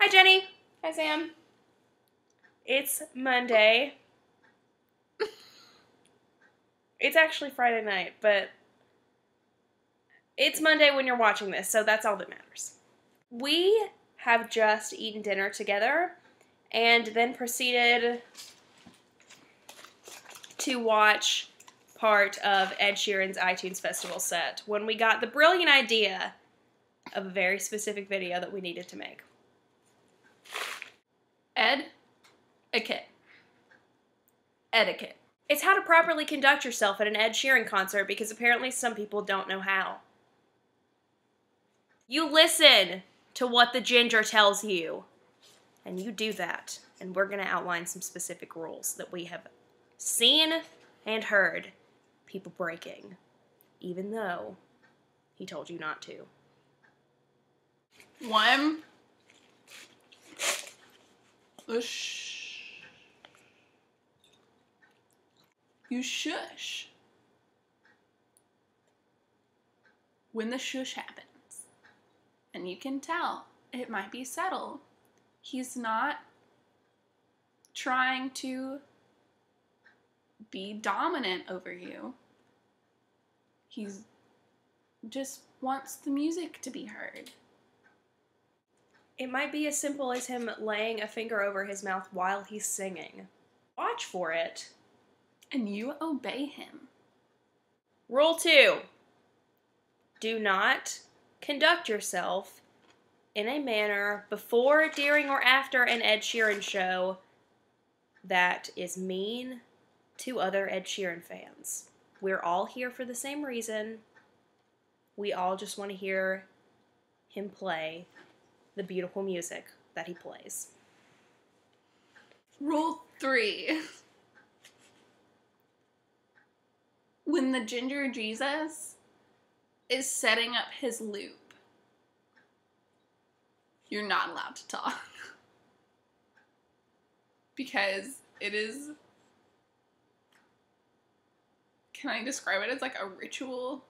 Hi, Jenny. Hi, Sam. It's Monday. It's actually Friday night, but it's Monday when you're watching this, so that's all that matters. We have just eaten dinner together and then proceeded to watch part of Ed Sheeran's iTunes Festival set when we got the brilliant idea of a very specific video that we needed to make. Ediquette. Ediquette. It's how to properly conduct yourself at an Ed Sheeran concert because apparently some people don't know how. You listen to what the ginger tells you, and you do that. And we're going to outline some specific rules that we have seen and heard people breaking, even though he told you not to. 1. You shush when the shush happens. And you can tell it might be subtle. He's not trying to be dominant over you. He's just wants the music to be heard. It might be as simple as him laying a finger over his mouth while he's singing. Watch for it. And you obey him. Rule 2. Do not conduct yourself in a manner before, during, or after an Ed Sheeran show that is mean to other Ed Sheeran fans. We're all here for the same reason. We all just want to hear him play the beautiful music that he plays. Rule 3. When the Ginger Jesus is setting up his loop, you're not allowed to talk. Because it is... Can I describe it as like a ritual?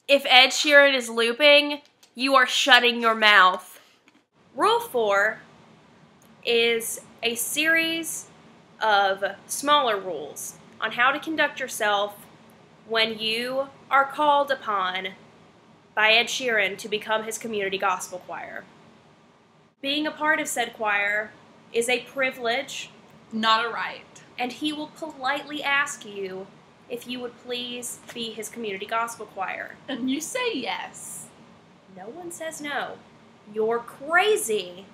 If Ed Sheeran is looping, you are shutting your mouth. Rule 4 is a series of smaller rules on how to conduct yourself when you are called upon by Ed Sheeran to become his community gospel choir. Being a part of said choir is a privilege, not a right. And he will politely ask you if you would please be his community gospel choir. And you say yes. No one says no. You're crazy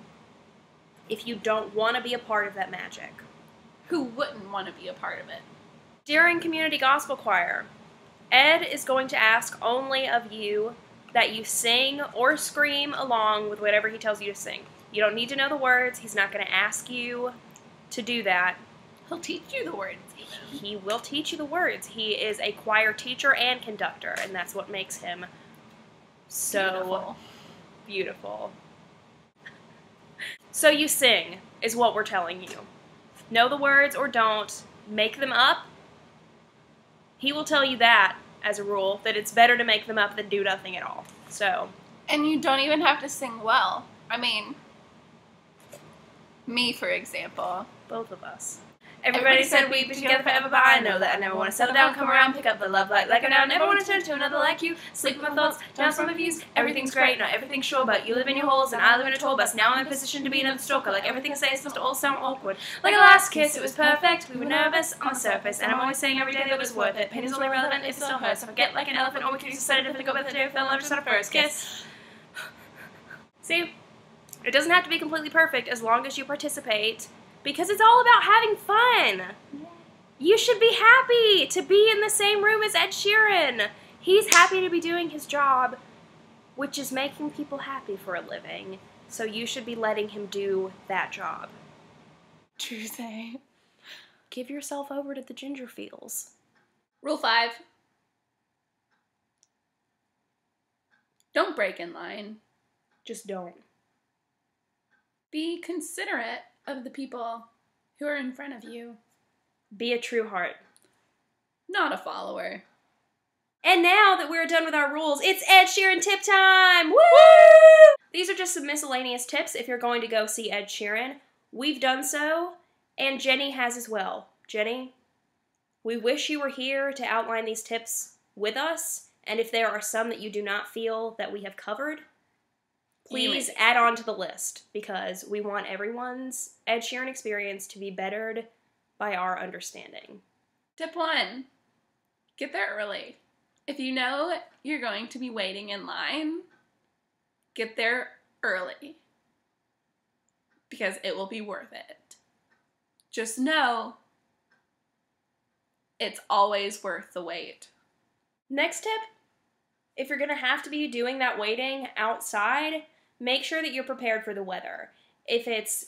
if you don't want to be a part of that magic. Who wouldn't want to be a part of it? During community gospel choir, Ed is going to ask only of you that you sing or scream along with whatever he tells you to sing. You don't need to know the words. He's not going to ask you to do that. He'll teach you the words. He will teach you the words. He is a choir teacher and conductor, and that's what makes him so beautiful. So you sing, is what we're telling you. Know the words or don't. Make them up. He will tell you that, as a rule, that it's better to make them up than do nothing at all. So. And you don't even have to sing well. I mean, me, for example. Both of us. Everybody said we'd be together forever, but I know that I never want to settle down, come around, pick up the love light like I now never want to turn to another like you. Sleep with my thoughts, dance with my views. Everything's great, not everything's sure, but you live in your holes and I live in a tour bus. Now I'm in a position to be another stalker. Like everything I say is supposed to all sound awkward. Like a last kiss, it was perfect. We were nervous on the surface, and I'm always saying every day that it was worth it. Pain is only relevant if it still hurts. If I get like an elephant, or we could use a sedative to go by the day we fell in love just on a first kiss. See, it doesn't have to be completely perfect as long as you participate. Because it's all about having fun. You should be happy to be in the same room as Ed Sheeran. He's happy to be doing his job, which is making people happy for a living. So you should be letting him do that job. True say. Give yourself over to the ginger feels. Rule 5. Don't break in line. Just don't. Be considerate of the people who are in front of you. Be a true heart. Not a follower. And now that we're done with our rules, it's Ed Sheeran tip time! Woo! These are just some miscellaneous tips if you're going to go see Ed Sheeran. We've done so, and Jenny has as well. Jenny, we wish you were here to outline these tips with us, and if there are some that you do not feel that we have covered, please add on to the list, because we want everyone's Ed Sheeran experience to be bettered by our understanding. Tip 1, get there early. If you know you're going to be waiting in line, get there early, because it will be worth it. Just know it's always worth the wait. Next tip, if you're going to have to be doing that waiting outside, make sure that you're prepared for the weather. If it's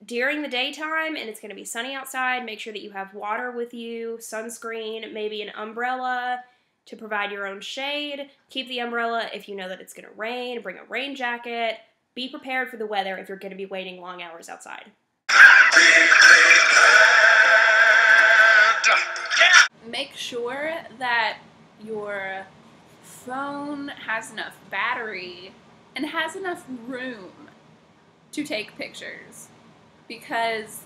during the daytime and it's going to be sunny outside, make sure that you have water with you, sunscreen, maybe an umbrella to provide your own shade. Keep the umbrella if you know that it's going to rain. Bring a rain jacket. Be prepared for the weather if you're going to be waiting long hours outside. Make sure that your phone has enough battery and has enough room to take pictures. Because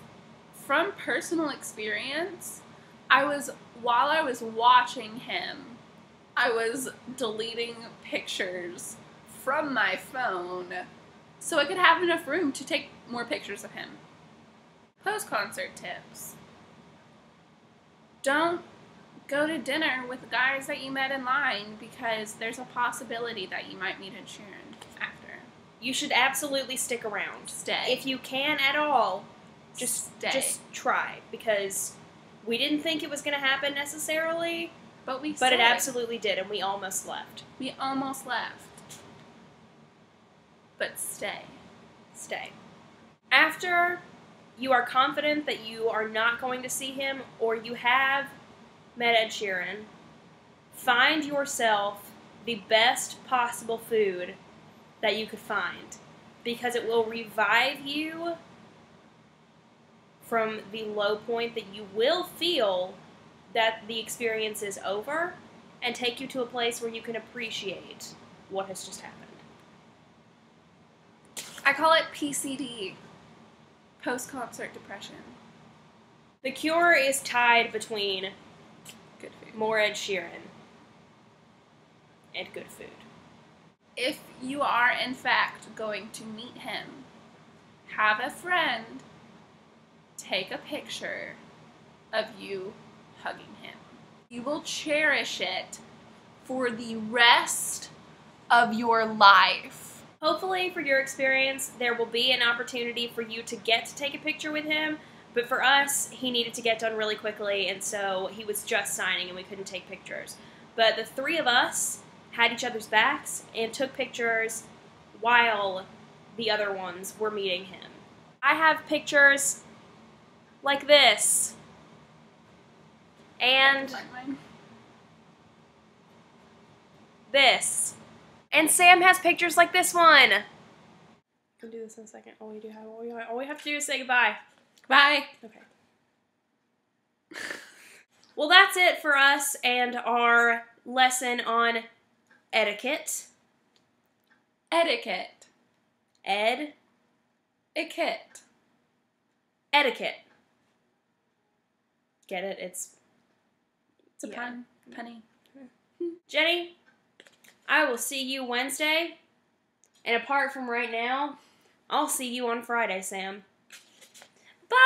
from personal experience, while I was watching him, I was deleting pictures from my phone so I could have enough room to take more pictures of him. Post-concert tips. Don't go to dinner with guys that you met in line, because there's a possibility that you might meet Ed Sheeran after. You should absolutely stick around. Stay. If you can at all, just try, because we didn't think it was going to happen necessarily, but it absolutely did, and we almost left. We almost left. But stay. Stay. After you are confident that you are not going to see him, or you have met Ed Sheeran, find yourself the best possible food that you could find, because it will revive you from the low point that you will feel that the experience is over, and take you to a place where you can appreciate what has just happened. I call it PCD, post-concert depression. The cure is tied between Good food. more Ed Sheeran and good food. If you are, in fact, going to meet him, have a friend take a picture of you hugging him. You will cherish it for the rest of your life. Hopefully, for your experience, there will be an opportunity for you to get to take a picture with him, but for us, he needed to get done really quickly, and so he was just signing and we couldn't take pictures. But the three of us had each other's backs and took pictures while the other ones were meeting him. I have pictures like this, and this. And Sam has pictures like this one. I can do this in a second. All we have to do is say goodbye. Bye. Okay. Well, that's it for us and our lesson on etiquette. Ediquette. Ed. Ediquette. Etiquette. Get it? It's a pun. Punny. Jenny, I will see you Wednesday. And apart from right now, I'll see you on Friday, Sam. Bye!